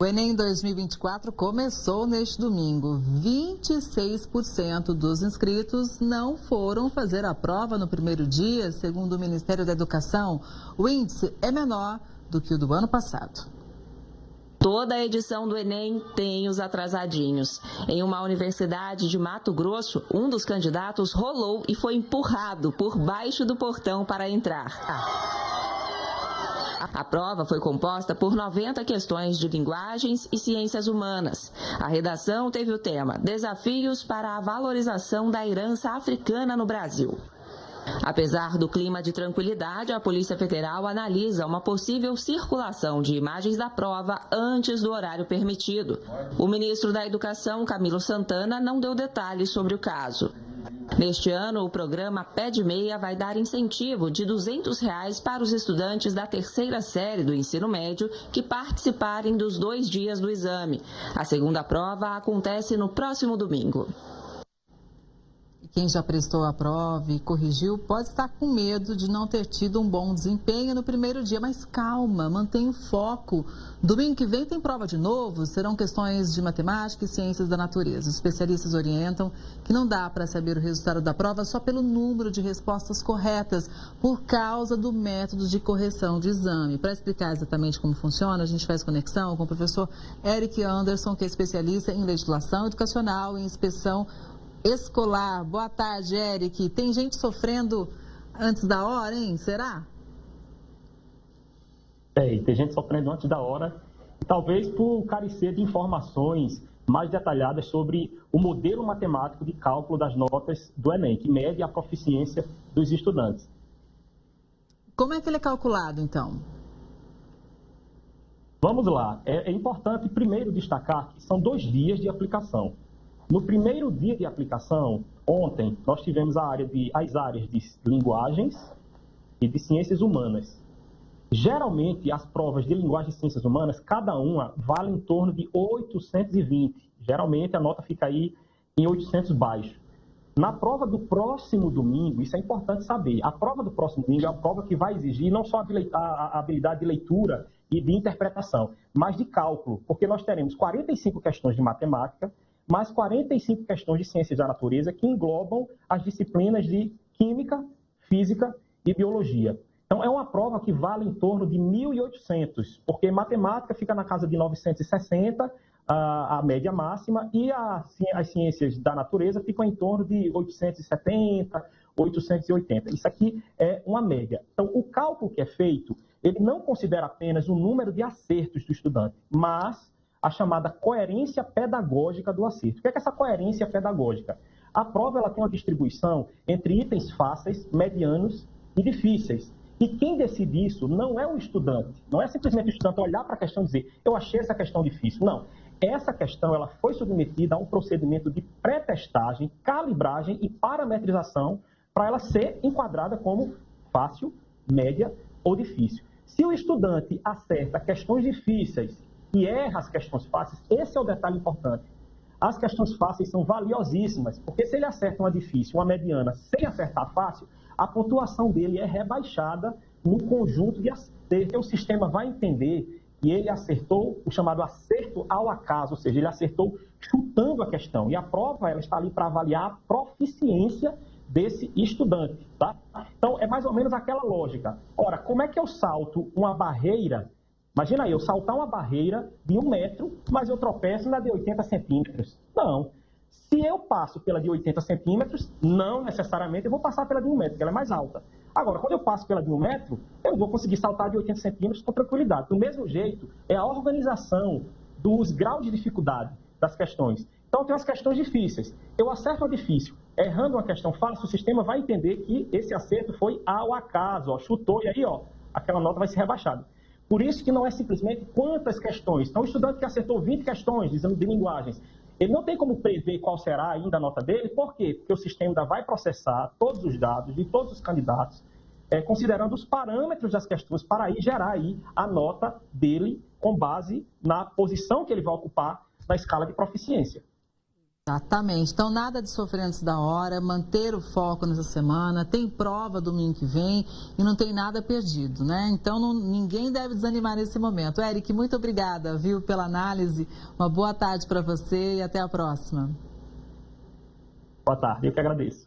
O Enem 2024 começou neste domingo. 26% dos inscritos não foram fazer a prova no primeiro dia, segundo o Ministério da Educação. O índice é menor do que o do ano passado. Toda a edição do Enem tem os atrasadinhos. Em uma universidade de Mato Grosso, um dos candidatos rolou e foi empurrado por baixo do portão para entrar. A prova foi composta por 90 questões de linguagens e ciências humanas. A redação teve o tema Desafios para a valorização da herança africana no Brasil. Apesar do clima de tranquilidade, a Polícia Federal analisa uma possível circulação de imagens da prova antes do horário permitido. O ministro da Educação, Camilo Santana, não deu detalhes sobre o caso. Neste ano, o programa Pé de Meia vai dar incentivo de R$ 200 para os estudantes da terceira série do ensino médio que participarem dos 2 dias do exame. A segunda prova acontece no próximo domingo. Quem já prestou a prova e corrigiu pode estar com medo de não ter tido um bom desempenho no primeiro dia, mas calma, mantenha o foco. Domingo que vem tem prova de novo, serão questões de matemática e ciências da natureza. Os especialistas orientam que não dá para saber o resultado da prova só pelo número de respostas corretas, por causa do método de correção de exame. Para explicar exatamente como funciona, a gente faz conexão com o professor Eric Anderson, que é especialista em legislação educacional e inspeção escolar. Boa tarde, Eric. Tem gente sofrendo antes da hora, hein? Será? Tem gente sofrendo antes da hora, talvez por carecer de informações mais detalhadas sobre o modelo matemático de cálculo das notas do Enem, que mede a proficiência dos estudantes. Como é que ele é calculado, então? Vamos lá. É importante, primeiro, destacar que são 2 dias de aplicação. No primeiro dia de aplicação, ontem, nós tivemos as áreas de linguagens e de ciências humanas. Geralmente, as provas de linguagem e ciências humanas, cada uma vale em torno de 820. Geralmente, a nota fica aí em 800 baixo. Na prova do próximo domingo, isso é importante saber, a prova do próximo domingo é uma prova que vai exigir não só a habilidade de leitura e de interpretação, mas de cálculo, porque nós teremos 45 questões de matemática, mais 45 questões de ciências da natureza que englobam as disciplinas de química, física e biologia. Então, é uma prova que vale em torno de 1.800, porque matemática fica na casa de 960, a média máxima, e as ciências da natureza ficam em torno de 870, 880. Isso aqui é uma média. Então, o cálculo que é feito, ele não considera apenas o número de acertos do estudante, mas a chamada coerência pedagógica do acerto. O que é essa coerência pedagógica? A prova ela tem uma distribuição entre itens fáceis, medianos e difíceis. E quem decide isso não é o estudante. Não é simplesmente o estudante olhar para a questão e dizer eu achei essa questão difícil. Não. Essa questão ela foi submetida a um procedimento de pré-testagem, calibragem e parametrização para ela ser enquadrada como fácil, média ou difícil. Se o estudante acerta questões difíceis e erra as questões fáceis, esse é o detalhe importante. As questões fáceis são valiosíssimas, porque se ele acerta uma difícil, uma mediana, sem acertar fácil, a pontuação dele é rebaixada no conjunto de acertos. O sistema vai entender que ele acertou o chamado acerto ao acaso, ou seja, ele acertou chutando a questão. E a prova ela está ali para avaliar a proficiência desse estudante. Tá? Então, é mais ou menos aquela lógica. Ora, como é que eu salto uma barreira? Imagina aí, eu saltar uma barreira de 1 metro, mas eu tropeço na de 80 centímetros. Não. Se eu passo pela de 80 centímetros, não necessariamente eu vou passar pela de 1 metro, porque ela é mais alta. Agora, quando eu passo pela de 1 metro, eu vou conseguir saltar de 80 centímetros com tranquilidade. Do mesmo jeito, é a organização dos graus de dificuldade das questões. Então, tem as questões difíceis. Eu acerto uma difícil, errando uma questão fácil, o sistema vai entender que esse acerto foi ao acaso, ó, chutou, e aí, ó, aquela nota vai ser rebaixada. Por isso que não é simplesmente quantas questões. Então, o estudante que acertou 20 questões de exame de linguagens, ele não tem como prever qual será ainda a nota dele. Por quê? Porque o sistema ainda vai processar todos os dados de todos os candidatos, considerando os parâmetros das questões, para aí gerar aí a nota dele com base na posição que ele vai ocupar na escala de proficiência. Exatamente. Então, nada de sofrer antes da hora, manter o foco nessa semana, tem prova domingo que vem e não tem nada perdido, né? Então, ninguém deve desanimar nesse momento. Eric, muito obrigada, viu, pela análise. Uma boa tarde para você e até a próxima. Boa tarde, eu que agradeço.